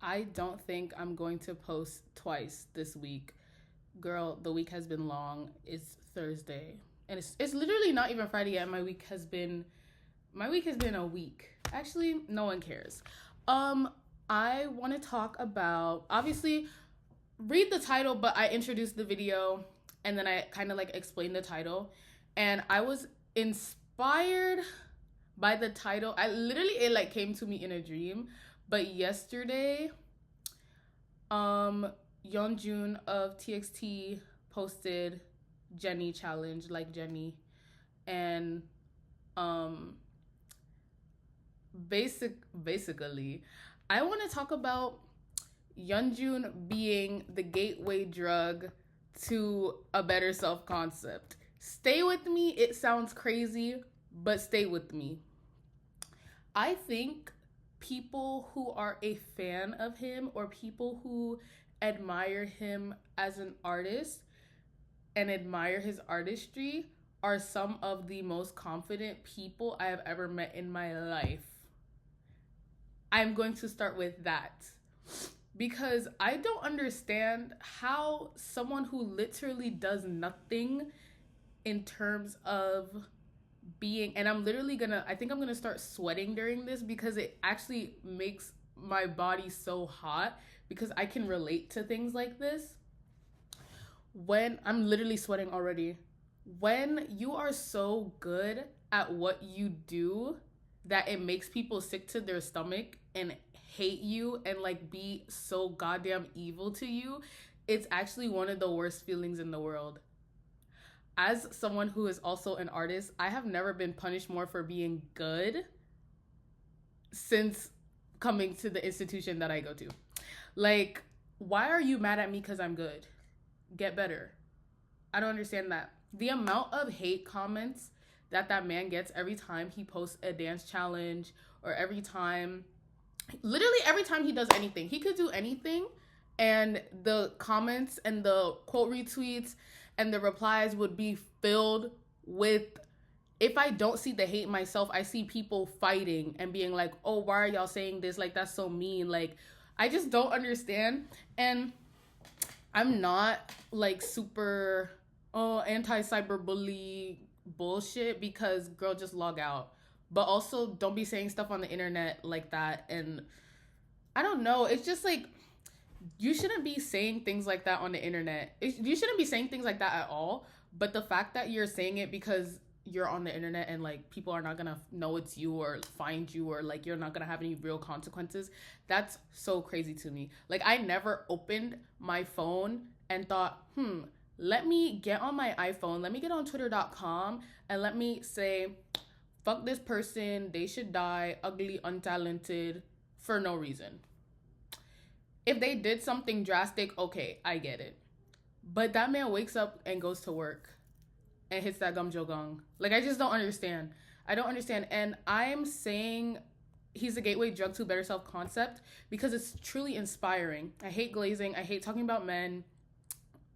I don't think I'm going to post twice this week. Girl, the week has been long. It's Thursday. And it's literally not even Friday yet. My week has been a week. Actually, no one cares. Um I want to talk about, obviously, read the title, but I introduced the video and then I kind of like explained the title, and I was inspired by the title. I literally, it like came to me in a dream. But yesterday, um, yeonjun of TXT posted Jenny challenge, like Jenny, and um, basically, I want to talk about Yeonjun being the gateway drug to a better self concept. Stay with me. It sounds crazy, but stay with me. I think people who are a fan of him, or people who admire him as an artist and admire his artistry, are some of the most confident people I have ever met in my life. I'm going to start with that because I don't understand how someone who literally does nothing in terms of being, and I think I'm gonna start sweating during this because it actually makes my body so hot, because I can relate to things like this. When I'm literally sweating already, when you are so good at what you do that it makes people sick to their stomach and hate you and like be so goddamn evil to you, it's actually one of the worst feelings in the world. As someone who is also an artist, I have never been punished more for being good since coming to the institution that I go to. Like, why are you mad at me because I'm good? Get better. I don't understand that. The amount of hate comments that man gets every time he posts a dance challenge, or literally every time he does anything. He could do anything, and the comments and the quote retweets and the replies would be filled with, if I don't see the hate myself, I see people fighting and being like, oh, why are y'all saying this? Like, that's so mean. Like, I just don't understand. And I'm not like super anti cyberbully bullshit, because girl, just log out. But also, don't be saying stuff on the internet like that. And I don't know. It's just like, you shouldn't be saying things like that on the internet. You shouldn't be saying things like that at all. But the fact that you're saying it because you're on the internet and like people are not gonna know it's you or find you, or like you're not gonna have any real consequences, that's so crazy to me. Like, I never opened my phone and thought, let me get on my iPhone, let me get on twitter.com and let me say, fuck this person, they should die, ugly, untalented, for no reason. If they did something drastic, okay, I get it. But that man wakes up and goes to work and hits that gum gong. Like, I just don't understand. I don't understand. And I'm saying he's a gateway drug to better self concept because it's truly inspiring. I hate glazing. I hate talking about men.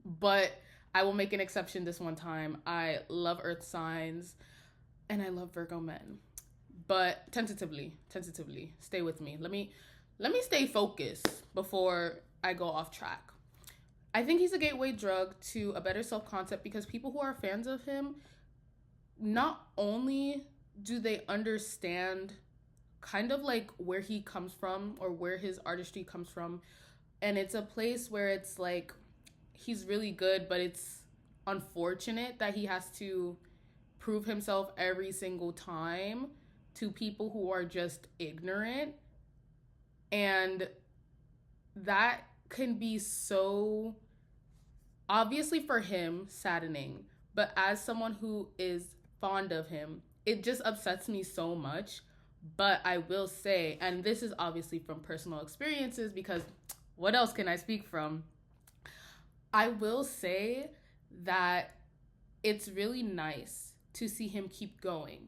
But I will make an exception this one time. I love earth signs and I love Virgo men. But tentatively, stay with me. Let me stay focused before I go off track. I think he's a gateway drug to a better self concept because people who are fans of him, not only do they understand kind of like where he comes from or where his artistry comes from, and it's a place where it's like he's really good, but it's unfortunate that he has to prove himself every single time to people who are just ignorant. And that can be so, obviously for him, saddening. But as someone who is fond of him, it just upsets me so much. But I will say, and this is obviously from personal experiences, because what else can I speak from? I will say that it's really nice to see him keep going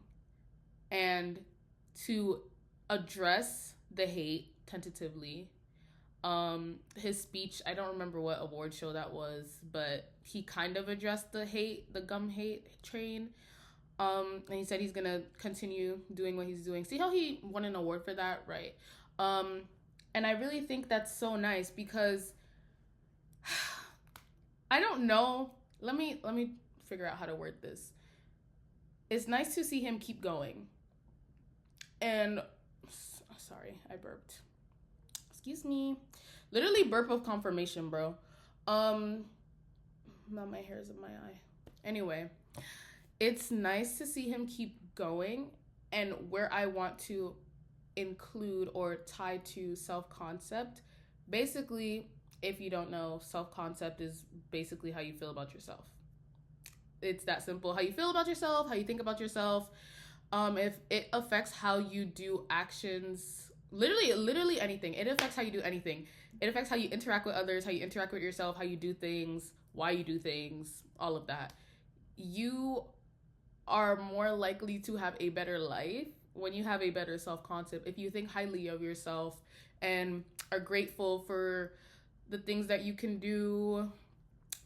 and to address the hate tentatively. His speech, I don't remember what award show that was, but he kind of addressed the gum hate train. And he said he's gonna continue doing what he's doing. See how he won an award for that, right? And I really think that's so nice because I don't know. Let me figure out how to word this. It's nice to see him keep going. And sorry, I burped. Excuse me. Literally burp of confirmation, bro. Now my hair's in my eye. Anyway, it's nice to see him keep going, and where I want to include or tie to self-concept. Basically, if you don't know, self-concept is basically how you feel about yourself. It's that simple. How you feel about yourself, how you think about yourself. If it affects how you do actions, literally anything. It affects how you do anything. It affects how you interact with others, how you interact with yourself, how you do things, why you do things, all of that. You are more likely to have a better life when you have a better self-concept. If you think highly of yourself and are grateful for the things that you can do,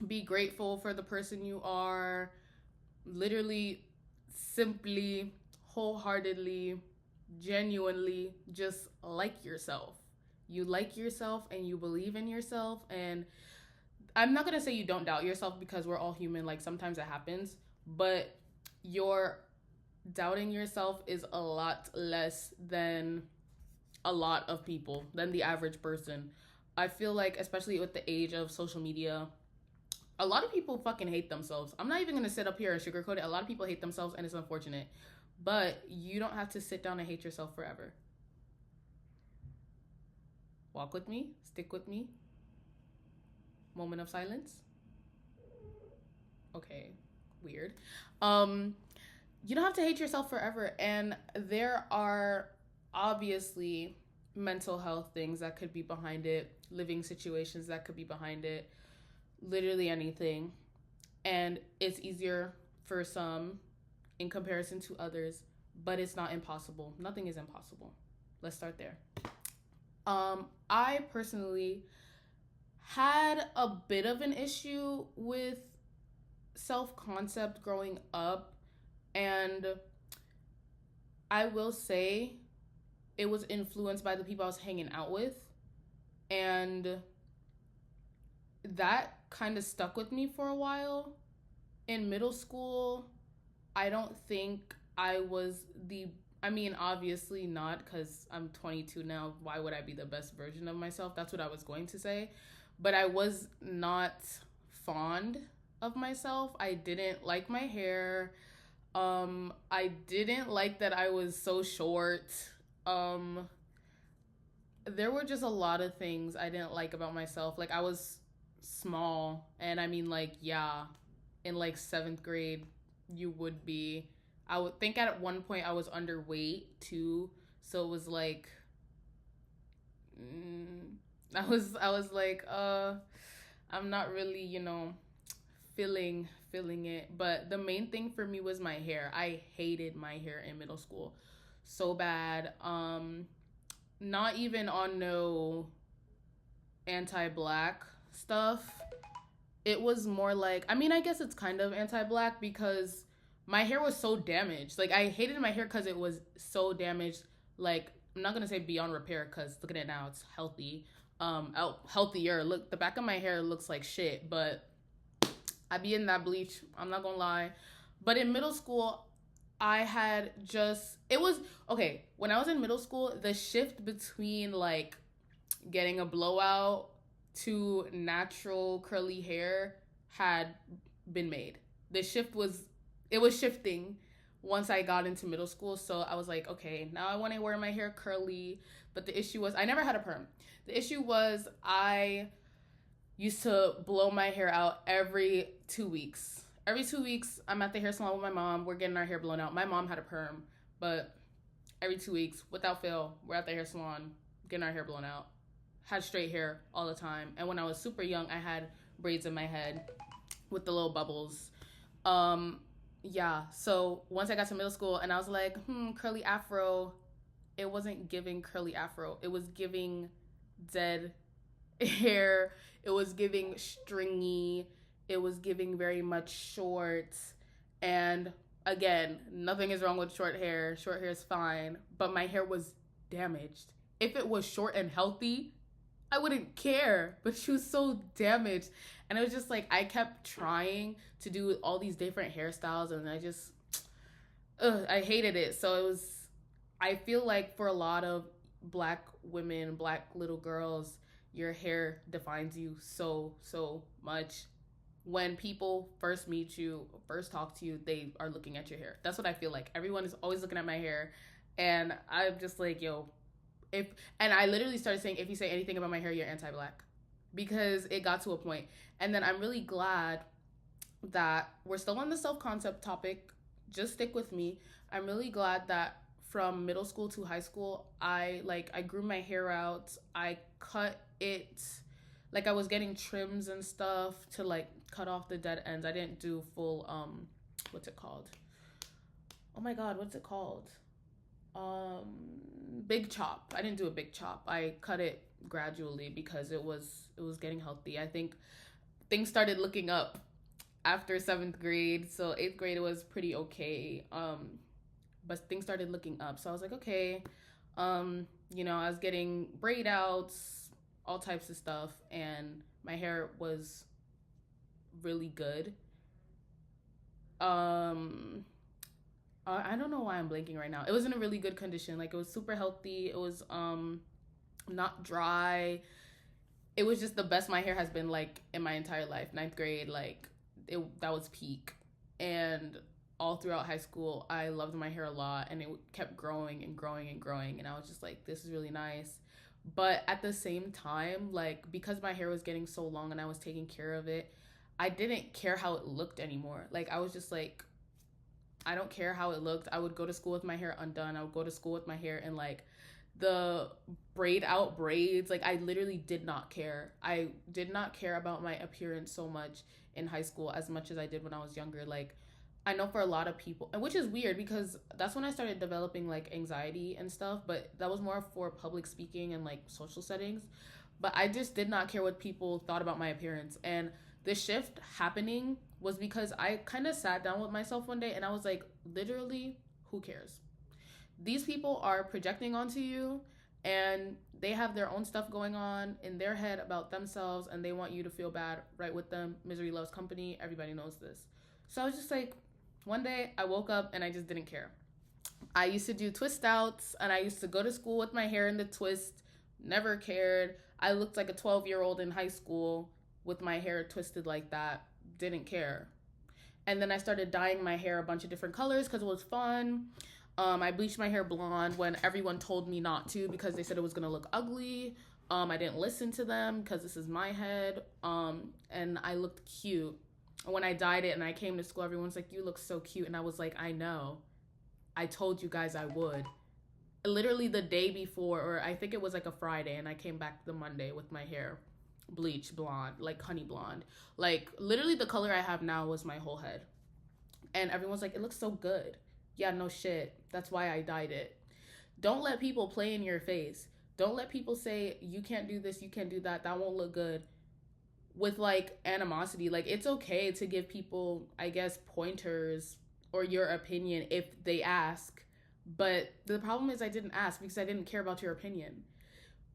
be grateful for the person you are, literally, simply, wholeheartedly, genuinely just like yourself. You like yourself and you believe in yourself. And I'm not gonna say you don't doubt yourself, because we're all human, like sometimes it happens, but your doubting yourself is a lot less than a lot of people, than the average person. I feel like, especially with the age of social media, a lot of people fucking hate themselves. I'm not even gonna sit up here and sugarcoat it. A lot of people hate themselves, and it's unfortunate. But you don't have to sit down and hate yourself forever. Walk with me, stick with me. Moment of silence. Okay, weird. You don't have to hate yourself forever. And there are obviously mental health things that could be behind it, living situations that could be behind it, literally anything. And it's easier for some in comparison to others, but it's not impossible. Nothing is impossible. Let's start there. I personally had a bit of an issue with self-concept growing up, and I will say it was influenced by the people I was hanging out with, and that kind of stuck with me for a while. In middle school, I don't think I was obviously not, because I'm 22 now. Why would I be the best version of myself? That's what I was going to say. But I was not fond of myself. I didn't like my hair. I didn't like that I was so short. There were just a lot of things I didn't like about myself. Like, I was small, and in like 7th grade, you would be. I would think at one point I was underweight too, so it was like, I was like, I'm not really, feeling it. But the main thing for me was my hair. I hated my hair in middle school so bad. Not even on no anti-black stuff. It was more like, I guess it's kind of anti-black, because my hair was so damaged. Like, I hated my hair because it was so damaged. Like, I'm not gonna say beyond repair, because look at it now, it's healthy. Healthier. Look, the back of my hair looks like shit, but I be in that bleach, I'm not gonna lie. But in middle school, I had it was okay. When I was in middle school, the shift between like getting a blowout to natural curly hair had been made. It was shifting once I got into middle school. So I was like, okay, now I want to wear my hair curly. But the issue was I never had a perm. The issue was I used to blow my hair out every 2 weeks. Every 2 weeks, I'm at the hair salon with my mom. We're getting our hair blown out. My mom had a perm, but every 2 weeks, without fail, we're at the hair salon getting our hair blown out. Had straight hair all the time. And when I was super young, I had braids in my head with the little bubbles. So once I got to middle school and I was like, curly afro, it wasn't giving curly afro. It was giving dead hair. It was giving stringy. It was giving very much short. And again, nothing is wrong with short hair. Short hair is fine. But my hair was damaged. If it was short and healthy, I wouldn't care. But she was so damaged. And it was just like, I kept trying to do all these different hairstyles, and I hated it. So it was, I feel like for a lot of black women, black little girls, your hair defines you so much. When people first meet you, first talk to you, they are looking at your hair. That's what I feel like. Everyone is always looking at my hair. And I'm just like, yo, if, and I literally started saying, if you say anything about my hair, you're anti black. Because it got to a point. And then I'm really glad that we're still on the self concept topic. Just stick with me. I'm really glad that from middle school to high school, I grew my hair out. I cut it, like I was getting trims and stuff to like cut off the dead ends. I didn't do full what's it called? Oh my god, what's it called? Big chop. I didn't do a big chop. I cut it gradually because it was getting healthy. I think things started looking up after 7th grade. So 8th grade it was pretty okay. But things started looking up. So I was like, okay. I was getting braid outs, all types of stuff, and my hair was really good. I don't know why I'm blanking right now. It was in a really good condition. Like, it was super healthy. It was not dry. It was just the best my hair has been like in my entire life. 9th grade, like that was peak. And all throughout high school, I loved my hair a lot, and it kept growing and growing and growing. And I was just like, this is really nice. But at the same time, like, because my hair was getting so long and I was taking care of it, I didn't care how it looked anymore. Like, I was just like, I don't care how it looked. I would go to school with my hair undone. I would go to school with my hair in like the braid out braids. Like, I literally did not care. I did not care about my appearance so much in high school as much as I did when I was younger. Like, I know for a lot of people, and which is weird because that's when I started developing like anxiety and stuff, but that was more for public speaking and like social settings. But I just did not care what people thought about my appearance. And the shift happening was because I kind of sat down with myself one day and I was like, literally, who cares? These people are projecting onto you, and they have their own stuff going on in their head about themselves, and they want you to feel bad right with them. Misery loves company. Everybody knows this. So I was just like, one day I woke up and I just didn't care. I used to do twist outs, and I used to go to school with my hair in the twist. Never cared. I looked like a 12-year-old in high school with my hair twisted like that. Didn't care. And then I started dyeing my hair a bunch of different colors because it was fun. I bleached my hair blonde when everyone told me not to because they said it was going to look ugly. I didn't listen to them because this is my head. And I looked cute. When I dyed it and I came to school, everyone's like, you look so cute. And I was like, I know. I told you guys I would. Literally the day before, or I think it was like a Friday, and I came back the Monday with my hair bleach blonde, like honey blonde. Like, literally the color I have now was my whole head. And everyone's like, it looks so good. Yeah, no shit. That's why I dyed it. Don't let people play in your face. Don't let people say, you can't do this, you can't do that, that won't look good, with like animosity. Like, it's okay to give people, I guess, pointers or your opinion if they ask. But the problem is I didn't ask because I didn't care about your opinion.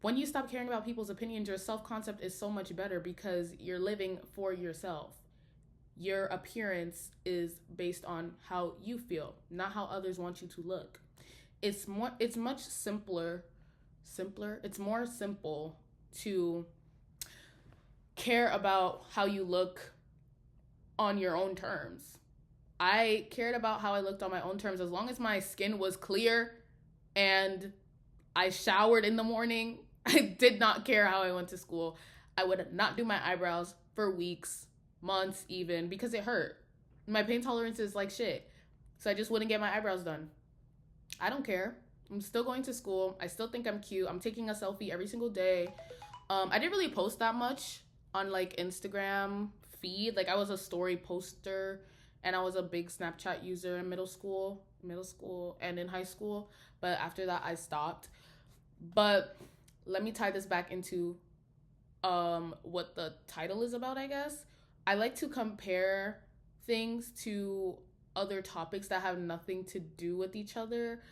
When you stop caring about people's opinions, your self-concept is so much better because you're living for yourself. Your appearance is based on how you feel, not how others want you to look. It's much simpler. It's more simple to care about how you look on your own terms. I cared about how I looked on my own terms as long as my skin was clear and I showered in the morning. I did not care how I went to school. I would not do my eyebrows for weeks, months even, because it hurt. My pain tolerance is like shit. So I just wouldn't get my eyebrows done. I don't care. I'm still going to school. I still think I'm cute. I'm taking a selfie every single day. I didn't really post that much on like Instagram feed. Like, I was a story poster, and I was a big Snapchat user in middle school and in high school. But after that, I stopped. But let me tie this back into what the title is about, I guess. I like to compare things to other topics that have nothing to do with each other.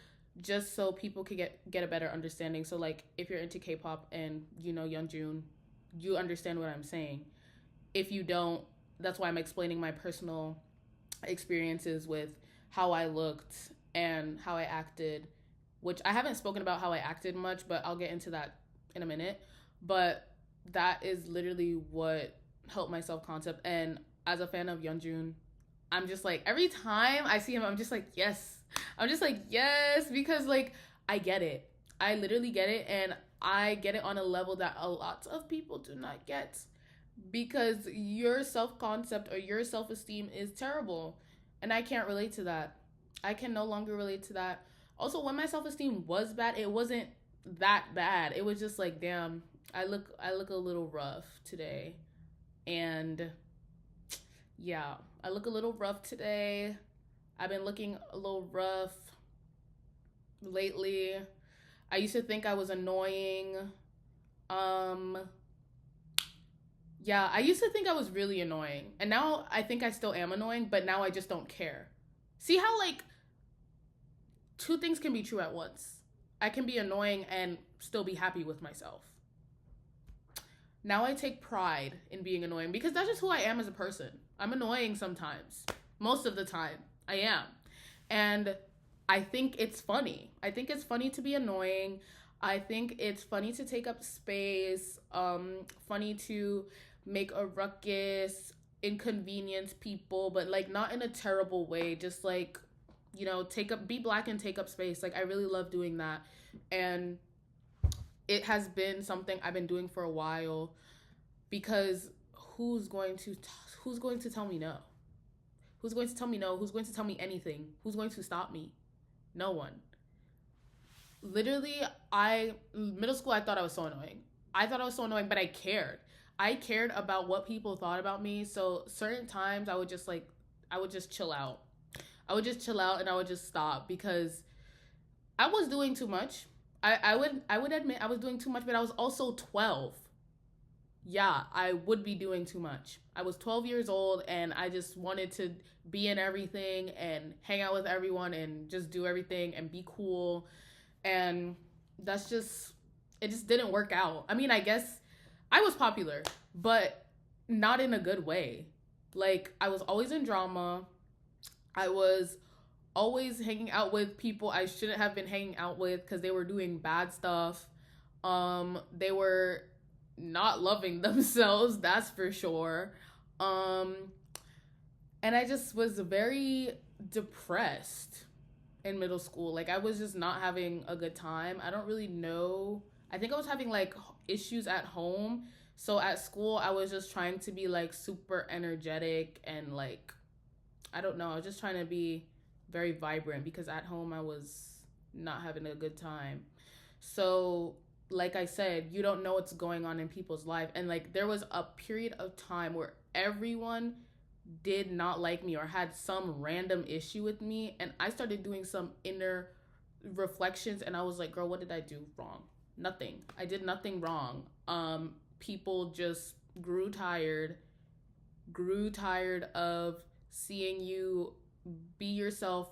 just so people could get a better understanding. So like if you're into K-pop and you know yeonjun, you understand what I'm saying. If you don't, that's why I'm explaining my personal experiences with how I looked and how I acted, which I haven't spoken about how I acted much, but I'll get into that in a minute. But that is literally what helped my self concept. And as a fan of Yeonjun, I'm just like every time I see him, I'm just like yes. I'm just like yes because like I get it. I literally get it, and I get it on a level that a lot of people do not get because your self concept or your self esteem is terrible. And I can't relate to that. I can no longer relate to that. Also, when my self esteem was bad, it wasn't that bad. It was just like, damn, I look a little rough today. And yeah, I look a little rough today. I've been looking a little rough lately. I used to think I was annoying. Um Yeah, I used to think I was really annoying. And now I think I still am annoying, but now I just don't care. See how, like, two things can be true at once. I can be annoying and still be happy with myself. Now I take pride in being annoying because that's just who I am as a person. I'm annoying sometimes. Most of the time, I am. And I think it's funny. I think it's funny to be annoying. I think it's funny to take up space, funny to make a ruckus, inconvenience people, but like not in a terrible way. Just like, you know, be black and take up space. Like I really love doing that. And it has been something I've been doing for a while because who's going to tell me no? Who's going to tell me no? Who's going to tell me anything? Who's going to stop me? No one. Literally, middle school I thought I was so annoying. I thought I was so annoying, but I cared. I cared about what people thought about me. So certain times I would just chill out. I would just chill out and I would just stop because I was doing too much. I would admit I was doing too much, but I was also 12. Yeah, I would be doing too much. I was 12 years old and I just wanted to be in everything and hang out with everyone and just do everything and be cool. And it just didn't work out. I mean, I guess I was popular, but not in a good way. Like, I was always in drama. I was always hanging out with people I shouldn't have been hanging out with because they were doing bad stuff. They were not loving themselves, that's for sure. Um, and I just was very depressed in middle school. Like I was just not having a good time. I don't really know. I think I was having like issues at home. So at school I was just trying to be like super energetic and like I don't know, I was just trying to be very vibrant because at home I was not having a good time. So like I said, you don't know what's going on in people's life. And like there was a period of time where everyone did not like me or had some random issue with me, and I started doing some inner reflections and I was like, girl, what did I do wrong? Nothing. I did nothing wrong. People just grew tired of seeing you be yourself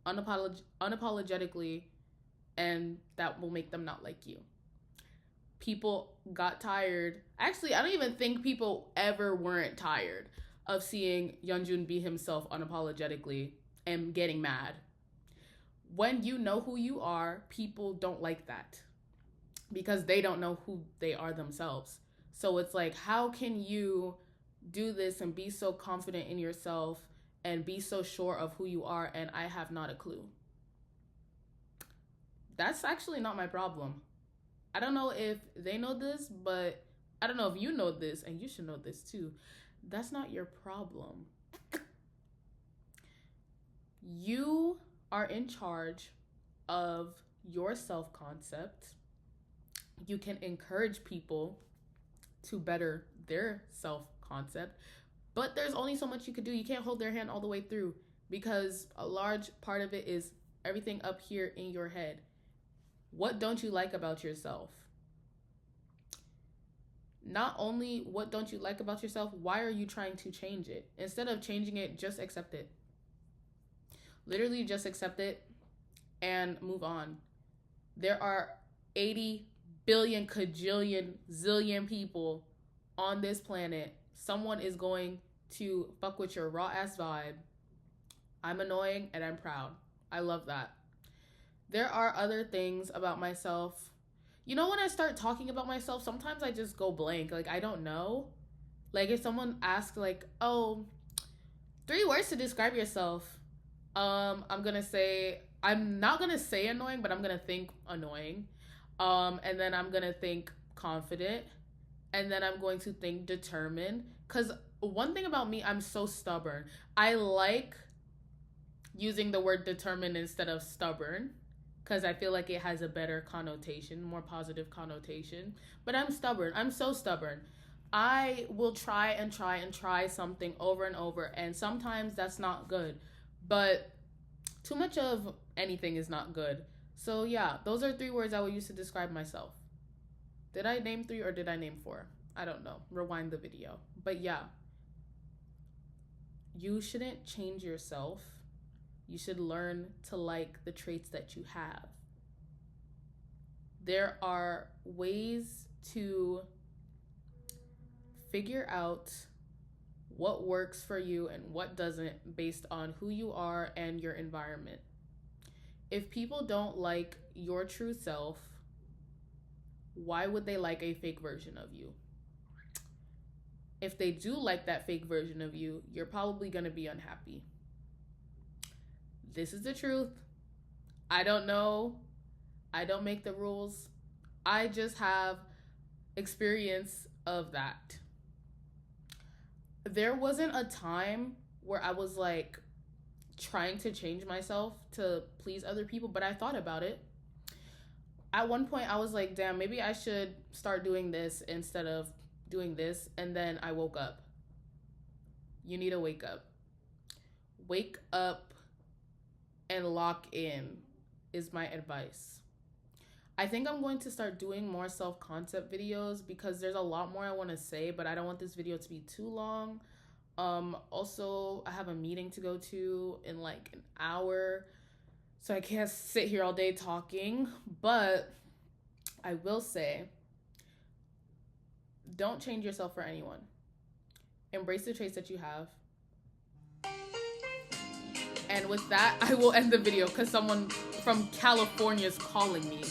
unapologetically, and that will make them not like you. People got tired. Actually, I don't even think people ever weren't tired of seeing Yeonjun be himself unapologetically and getting mad. When you know who you are, people don't like that because they don't know who they are themselves. So it's like, how can you do this and be so confident in yourself and be so sure of who you are and I have not a clue? That's actually not my problem. I don't know if they know this, but I don't know if you know this, and you should know this too. That's not your problem. You are in charge of your self concept. You can encourage people to better their self concept, but there's only so much you could do. You can't hold their hand all the way through because a large part of it is everything up here in your head. What don't you like about yourself? Not only what don't you like about yourself, why are you trying to change it? Instead of changing it, just accept it. Literally just accept it and move on. There are 80 billion, cajillion, zillion people on this planet. Someone is going to fuck with your raw ass vibe. I'm annoying and I'm proud. I love that. There are other things about myself. You know, when I start talking about myself, sometimes I just go blank. Like, I don't know. Like, if someone asks, like, oh, 3 words to describe yourself, I'm not gonna say annoying, but I'm gonna think annoying. And then I'm gonna think confident. And then I'm going to think determined. Because one thing about me, I'm so stubborn. I like using the word determined instead of stubborn because I feel like it has a better connotation, more positive connotation. But I'm stubborn. I'm so stubborn. I will try and try and try something over and over, and sometimes that's not good. But too much of anything is not good. So yeah, those are 3 words I would use to describe myself. Did I name 3 or did I name 4? I don't know. Rewind the video. But yeah, you shouldn't change yourself. You should learn to like the traits that you have. There are ways to figure out what works for you and what doesn't based on who you are and your environment. If people don't like your true self, why would they like a fake version of you? If they do like that fake version of you, you're probably going to be unhappy. This is the truth. I don't know. I don't make the rules. I just have experience of that. There wasn't a time where I was like trying to change myself to please other people, but I thought about it. At one point, I was like, damn, maybe I should start doing this instead of doing this. And then I woke up. You need to wake up. Wake up and lock in is my advice. I think I'm going to start doing more self-concept videos because there's a lot more I want to say, but I don't want this video to be too long. Also, I have a meeting to go to in like an hour, so I can't sit here all day talking. But I will say, don't change yourself for anyone. Embrace the traits that you have. And with that, I will end the video because someone from California is calling me.